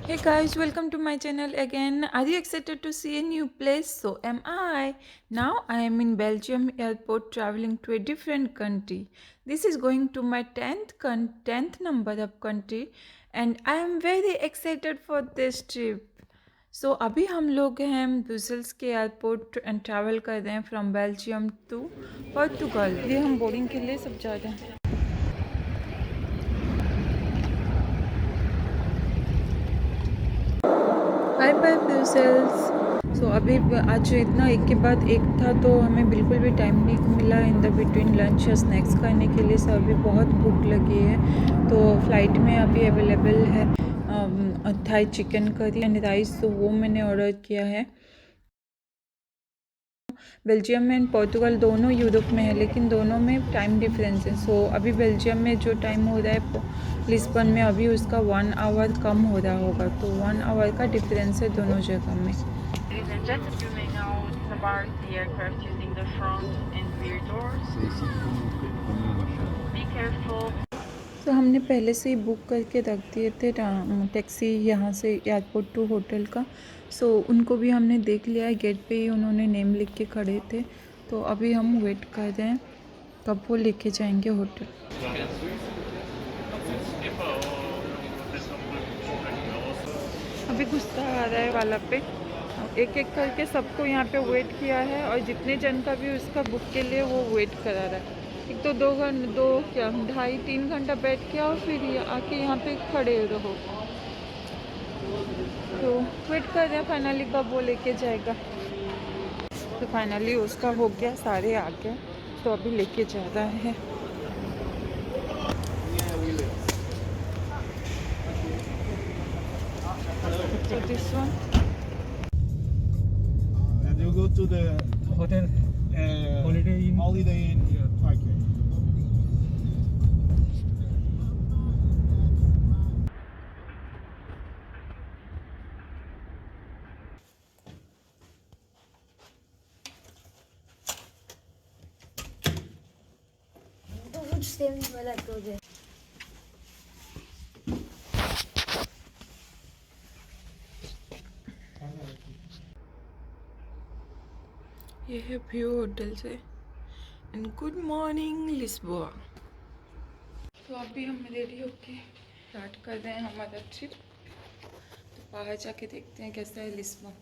Hey guys, welcome to my channel again. Are you excited to see a new place? So am I. Now I am in Belgium airport traveling to a different country. This is going to my 10th number of country and I am very excited for this trip. सो अभी हम लोग हैं Brussels के airport and travel कर रहे हैं from Belgium to Portugal. ये हम बोर्डिंग के लिए सब जा रहे हैं। Bye bye Brussels. सो अभी आज इतना एक के बाद एक था तो हमें बिल्कुल भी टाइम नहीं मिला इन द बिटवीन लंच या स्नैक्स खाने के लिए। सो अभी बहुत भूख लगी है तो फ्लाइट में अभी अवेलेबल है Thai chicken curry and rice, तो वो मैंने ऑर्डर किया है। बेल्जियम एंड पोर्तुगल दोनों यूरोप में है लेकिन दोनों में टाइम डिफरेंस है। सो अभी बेल्जियम में जो टाइम हो रहा है लिस्बन में अभी उसका 1 आवर कम हो रहा होगा, तो 1 आवर का डिफरेंस है दोनों जगह में। Ladies and gentlemen, you may now disembark the aircraft using the front and rear doors. Be careful. तो हमने पहले से ही बुक करके रख दिए थे टैक्सी यहाँ से एयरपोर्ट टू होटल का। सो उनको भी हमने देख लिया है, गेट पे ही उन्होंने नेम लिख के खड़े थे। तो अभी हम वेट कर रहे हैं कब वो लेके जाएंगे होटल। अभी गुस्सा आ रहा है वाला पे, एक एक करके सबको यहाँ पे वेट किया है और जितने जन का भी उसका बुक के लिए वो वेट करा रहा है। एक तो 2-2 क्या 2.5-3 घंटा बैठ के आओ फिर आके यहाँ पे खड़े रहो, तो वेट कर रहे हैं फाइनली कब वो लेके जाएगा। तो फाइनली उसका हो गया, सारे आ गए, तो अभी लेके जा रहा है। So this one. And you go to the Hotel Holiday Inn. Holiday Inn. Yeah. Okay. Which statement will I go there? ये है व्यू होटल से एंड गुड मॉर्निंग लिस्बोआ। तो अभी हम रेडी होके स्टार्ट कर रहे हैं हमारा ट्रिप। तो बाहर जाके देखते हैं कैसा है लिस्बोआ।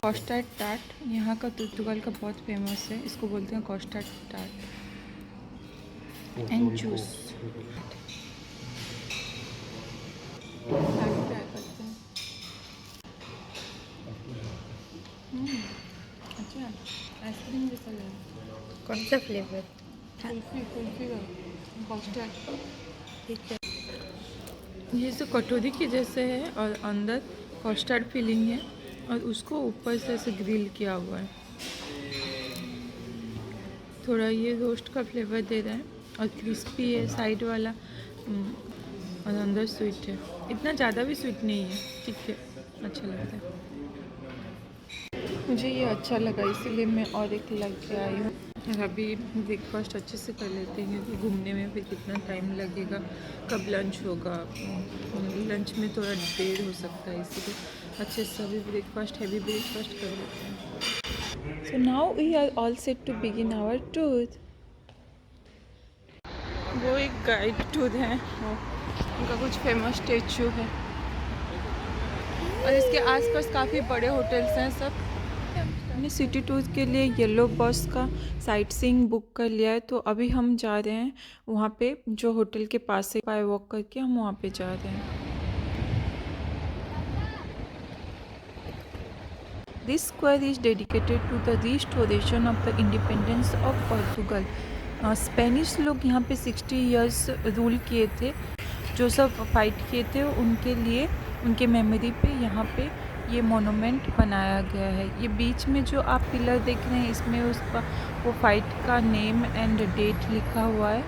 कोस्टा टार्ट यहाँ का पोर्तुगल का बहुत फेमस है, इसको बोलते हैं कोस्टा टार्ट एंड जूस। अच्छा आइसक्रीम जैसा लग रहा है। कौन सा फ्लेवर? कुल्फी का कॉस्टर्ड। ठीक है। ये तो कटोरी के जैसे है और अंदर कॉस्टर्ड फिलिंग है और उसको ऊपर से ऐसे ग्रिल किया हुआ है। थोड़ा ये रोस्ट का फ्लेवर दे रहा है और क्रिस्पी है साइड वाला और अंदर स्वीट है। इतना ज़्यादा भी स्वीट नहीं है, ठीक है, अच्छा लगता है। मुझे ये अच्छा लगा इसीलिए मैं और एक लेके आई हूँ। और अभी ब्रेकफास्ट अच्छे से कर लेते हैं क्योंकि घूमने में फिर कितना टाइम लगेगा, कब लंच होगा, लंच में थोड़ा देर हो सकता है, इसीलिए अच्छे से अभी हैवी ब्रेकफास्ट कर लेते हैं। So now we are all set to begin our tour. वो एक गाइड टूर है, वो उनका कुछ फेमस स्टेचू है और इसके आसपास काफ़ी बड़े होटल्स हैं सब। हमने सिटी टूर के लिए येलो बस का साइट सीइंग बुक कर लिया है, तो अभी हम जा रहे हैं वहाँ पे जो होटल के पास से बाय वॉक करके हम वहाँ पे जा रहे हैं। This square is dedicated to the restoration of the independence of Portugal. Spanish लोग यहाँ पे 60 इयर्स रूल किए थे, जो सब फाइट किए थे उनके लिए, उनके मेमोरी पे यहाँ पे ये मोनूमेंट बनाया गया है। ये बीच में जो आप पिलर देख रहे हैं इसमें उसका वो फाइट का नेम एंड डेट लिखा हुआ है।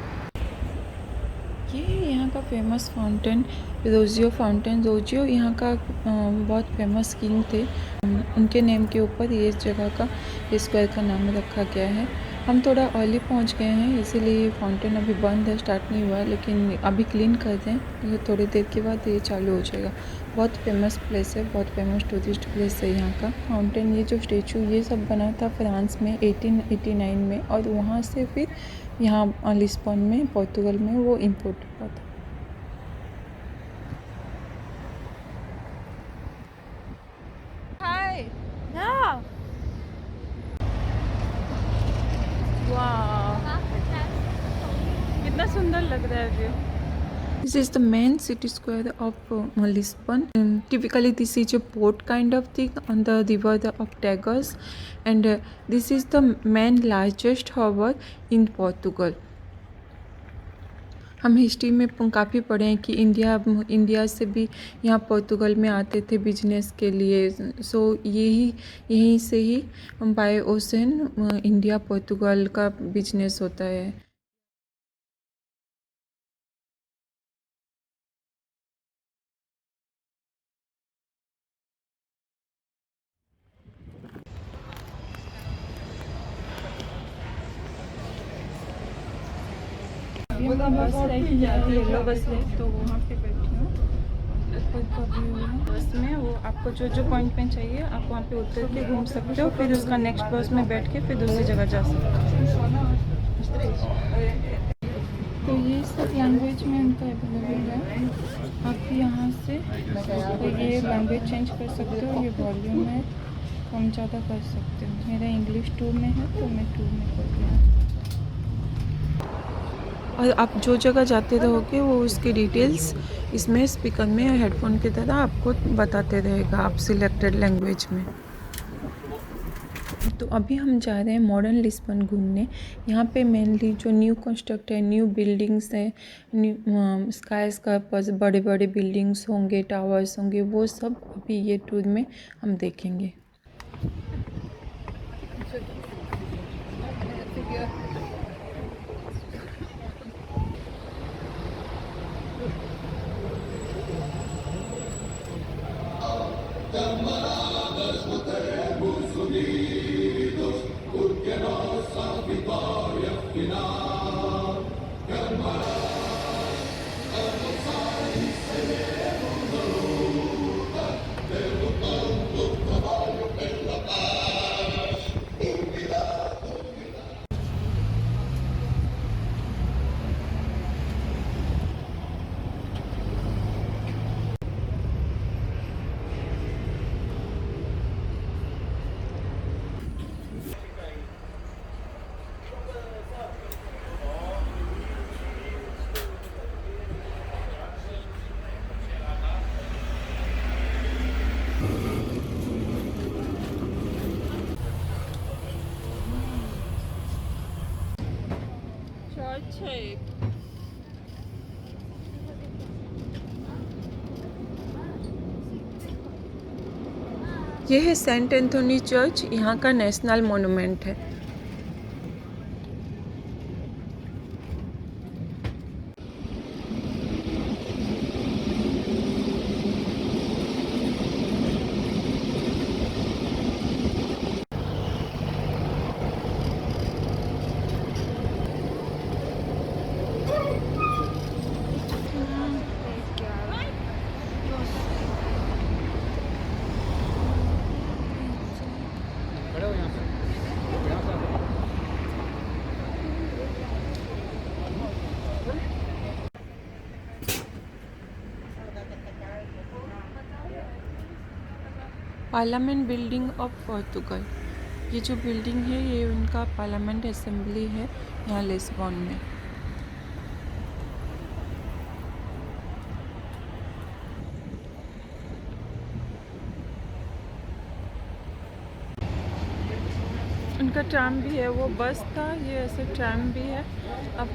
ये है यहाँ का फेमस फाउंटेन, रोजियो फाउंटेन। रोजियो यहाँ का बहुत फेमस किंग थे, उनके नेम के ऊपर ये इस जगह का, इस स्क्वायर का नाम रखा गया है। हम थोड़ा अर्ली पहुंच गए हैं, इसीलिए फाउंटेन अभी बंद है, स्टार्ट नहीं हुआ है, लेकिन अभी क्लीन कर दें तो थोड़ी देर के बाद ये चालू हो जाएगा। बहुत फेमस प्लेस है, बहुत फेमस टूरिस्ट प्लेस है यहाँ का फाउंटेन। ये जो स्टेचू ये सब बना था फ्रांस में 1889 में, और वहाँ से फिर यहाँ लिस्बन में पोर्तुगल में वो इम्पोर्ट हुआ था। हाय वाह, कितना सुंदर लग रहा है view. This is the main city square of Lisbon. Typically, this is a port kind of thing on the river of Tagus, and this is the main largest harbour in Portugal. हम history में काफ़ी पढ़े हैं कि India से भी यहाँ पोर्तुगल में आते थे बिजनेस के लिए। सो यहीं से ही बाय ओशन इंडिया पोर्तुगल का बिजनेस होता है। बस येलो बस है, तो वहाँ पे बैठी हूँ। बस में वो आपको जो पॉइंट में चाहिए आप वहाँ पे उतर के घूम सकते हो, फिर उसका नेक्स्ट बस में बैठ के फिर दूसरी जगह जा सकते हो। तो ये सब लैंग्वेज में उनका अवेलेबल है। आप यहाँ से तो ये लैंग्वेज चेंज कर सकते हो, ये वॉल्यूम है, कम ज़्यादा कर सकते हो। मेरा इंग्लिश 2 में है तो मैं 2 में कर दिया। और आप जो जगह जाते रहोगे वो उसकी डिटेल्स इसमें स्पीकर में या हेडफोन की तरह आपको बताते रहेगा आप सिलेक्टेड लैंग्वेज में। तो अभी हम जा रहे हैं मॉडर्न लिस्बन घूमने। यहाँ पे मेनली जो न्यू कंस्ट्रक्ट है, न्यू बिल्डिंग्स है, न्यू स्काई स्कापर्स, बड़े बड़े बिल्डिंग्स होंगे, टावर्स होंगे, वो सब अभी ये टूर में हम देखेंगे। ये है सेंट एंथोनी चर्च, यहाँ का नेशनल मोनूमेंट है। पार्लियामेंट बिल्डिंग ऑफ पोर्तुगल, ये जो बिल्डिंग है ये उनका पार्लियामेंट असेंबली है यहाँ लिस्बन में। उनका ट्राम भी है, वो बस था, ये ऐसे ट्राम भी है। आप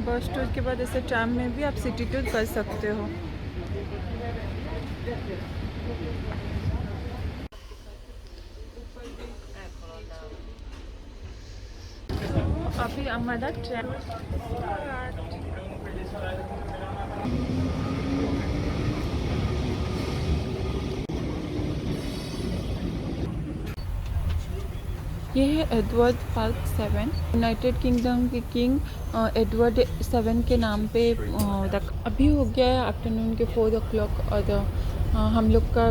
बस टूर के बाद ऐसे ट्राम में भी आप सिटी टूर कर सकते हो। अभी हमारा ट्रेन ये है एडवर्ड पार्क 7, यूनाइटेड किंगडम के किंग एडवर्ड 7 के नाम पे अभी हो गया है आफ्टरनून के 4 o'clock और हम लोग का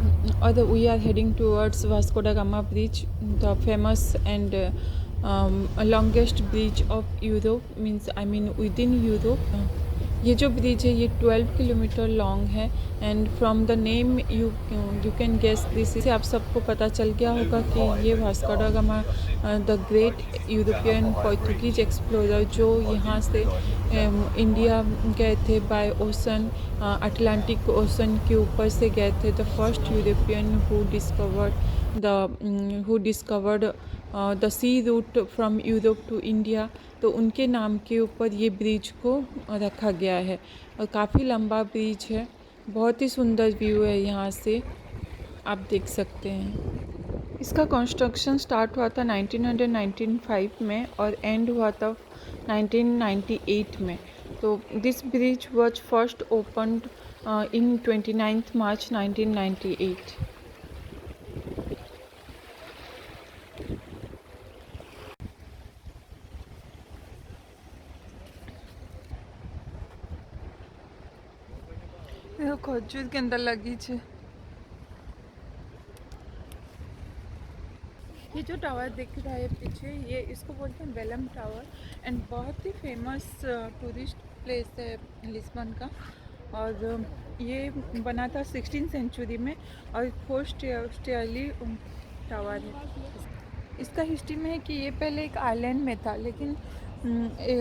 और we are heading towards Vasco da Gama bridge, the famous and longest bridge of Europe, within Europe. ये जो ब्रिज है ये 12 किलोमीटर लॉन्ग है and from the name you can guess this, से आप सबको पता चल गया होगा कि ये Vasco da gamma the great European Portuguese explorer जो यहाँ से इंडिया गए थे बाय ओशन, अटलांटिक ओशन के ऊपर से गए थे। The first European who discovered the sea route from Europe to India, तो उनके नाम के ऊपर ये ब्रिज को रखा गया है और काफ़ी लंबा ब्रिज है। बहुत ही सुंदर व्यू है यहाँ से, आप देख सकते हैं। इसका कंस्ट्रक्शन स्टार्ट हुआ था 1995 में और एंड हुआ था 1998 में। तो this bridge was first opened in 29 March 1998। खजूर के अंदर लगी छे। ये जो टावर दिख रहा है पीछे, ये इसको बोलते हैं वेलम टावर एंड बहुत ही फेमस टूरिस्ट प्लेस है लिस्बन का। और ये बना था 16th सेंचुरी में और 4 स्टेयरली टावर है। इसका हिस्ट्री में है कि ये पहले एक आइलैंड में था, लेकिन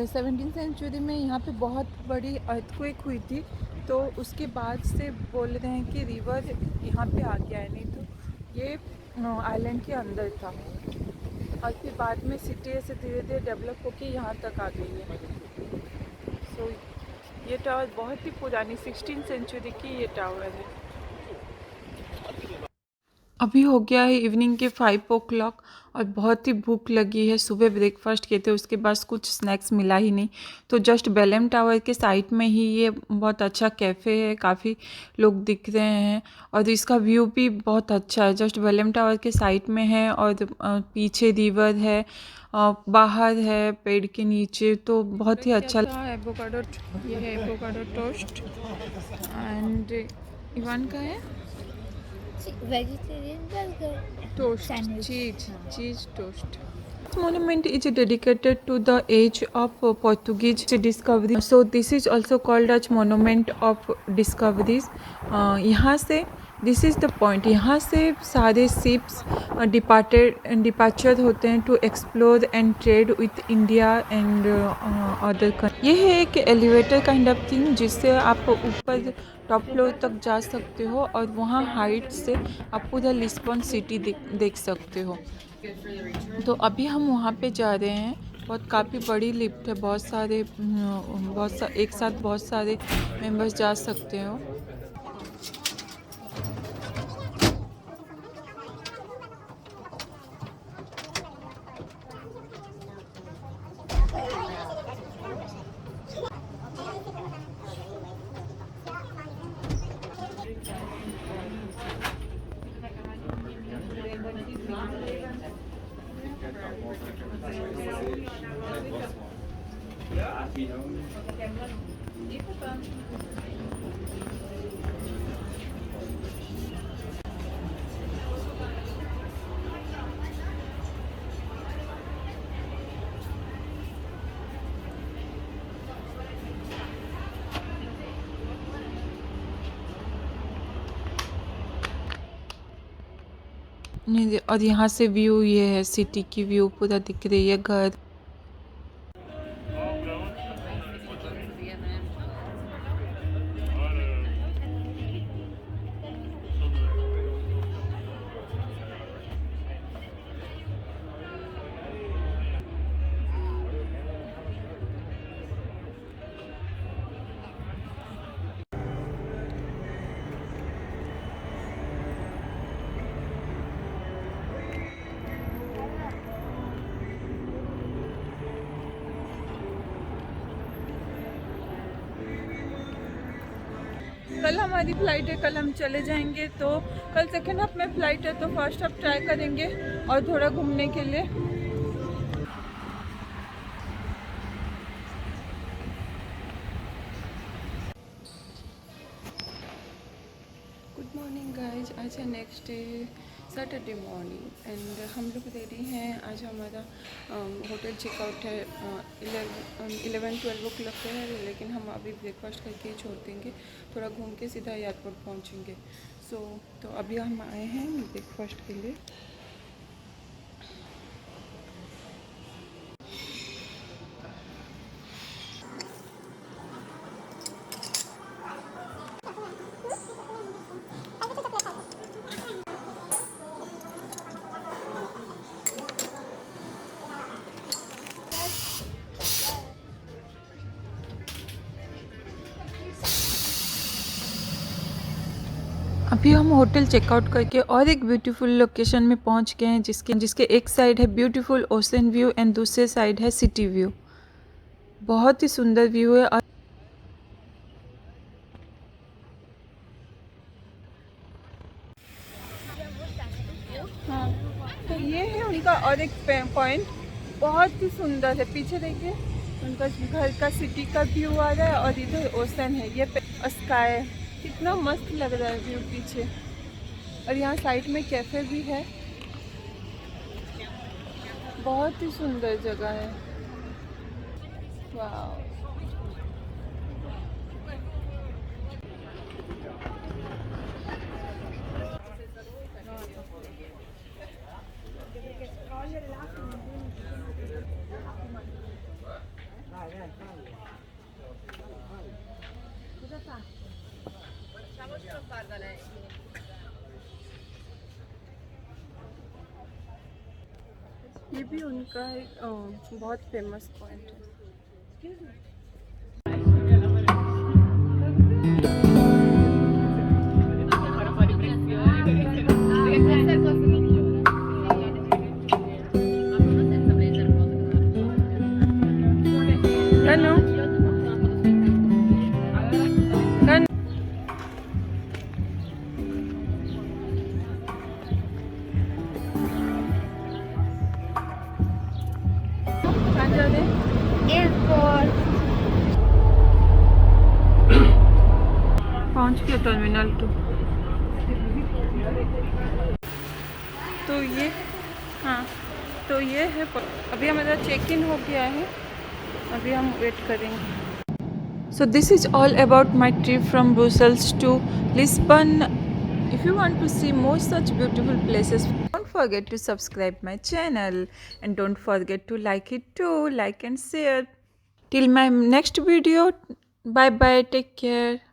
17th सेंचुरी में यहाँ पे बहुत बड़ी अर्थक्वेक हुई थी, तो उसके बाद से बोल रहे हैं कि रिवर यहाँ पे आ गया है, नहीं तो ये आइलैंड के अंदर था और फिर बाद में सिटी ऐसे धीरे धीरे डेवलप होके यहाँ तक आ गई है। सो ये टावर बहुत ही पुरानी 16th सेंचुरी की ये टावर है। अभी हो गया है इवनिंग के 5 o'clock और बहुत ही भूख लगी है। सुबह ब्रेकफास्ट किए थे, उसके बाद कुछ स्नैक्स मिला ही नहीं, तो जस्ट बेलम टावर के साइड में ही ये बहुत अच्छा कैफ़े है, काफ़ी लोग दिख रहे हैं और इसका व्यू भी बहुत अच्छा है। जस्ट बेलम टावर के साइड में है और पीछे रिवर है, बाहर है पेड़ के नीचे, तो बहुत ही अच्छा। एवोकाडो, ये है एवोकाडो टोस्ट एंड इवान का है vegetarian burger. toast, Sandwich. cheese toast. This monument is dedicated to the age of Portuguese discovery. So this is also called as monument of discoveries. यहाँ से दिस इज़ द पॉइंट, यहाँ से सारे ships departure होते हैं to explore and trade with India and other country. ये है एक एलिवेटर काइंड ऑफ थिंग जिससे आप ऊपर टॉप फ्लोर तक जा सकते हो और वहाँ हाइट से आप पूरा लिस्बन सिटी देख सकते हो। तो अभी हम वहाँ पे जा रहे हैं। काफ़ी बड़ी लिफ्ट है, एक साथ बहुत सारे मेंबर्स जा सकते हो। और यहाँ से व्यू ये है, सिटी की व्यू पूरा दिख रही है, घर। कल हमारी फ़्लाइट है, कल हम चले जाएंगे। तो कल सेकेंड हाफ में फ़्लाइट है, तो फर्स्ट हाफ ट्राई करेंगे और थोड़ा घूमने के लिए गाइज आज है next day Saturday morning and हम लोग रेडी हैं। आज हमारा होटल चेकआउट है 11-12 ओ क्लॉक पे है, लेकिन हम अभी ब्रेकफास्ट करके ही छोड़ देंगे, थोड़ा घूम के सीधा एयरपोर्ट पहुंचेंगे। तो अभी हम आए हैं ब्रेकफास्ट के लिए। अभी हम होटल चेकआउट करके और एक ब्यूटीफुल लोकेशन में पहुंच गए हैं, जिसके एक साइड है ब्यूटीफुल ओशन व्यू एंड दूसरे साइड है सिटी व्यू। बहुत ही सुंदर व्यू है। और हाँ, तो ये है उनका और एक पॉइंट, बहुत ही सुंदर है। पीछे देखिए उनका घर का सिटी का व्यू आ रहा है और इधर ओशन है, ये स्काई है। कितना मस्त लग रहा है व्यू पीछे। और यहाँ साइड में कैफे भी है, बहुत ही सुंदर जगह है। वाह, ये भी उनका एक बहुत फेमस पॉइंट है। Ano? कहाँ जा रहे हैं? एयरपोर्ट। पहुँच गया टर्मिनल 2। तो ये हाँ, तो ये है। अभी हमारा चेक इन हो गया है, अभी हम वेट करेंगे। So this is all about my trip from Brussels to Lisbon. If you want to see more such beautiful places, don't forget to subscribe my channel and don't forget to like it too, like and share. Till my next video, bye bye, take care.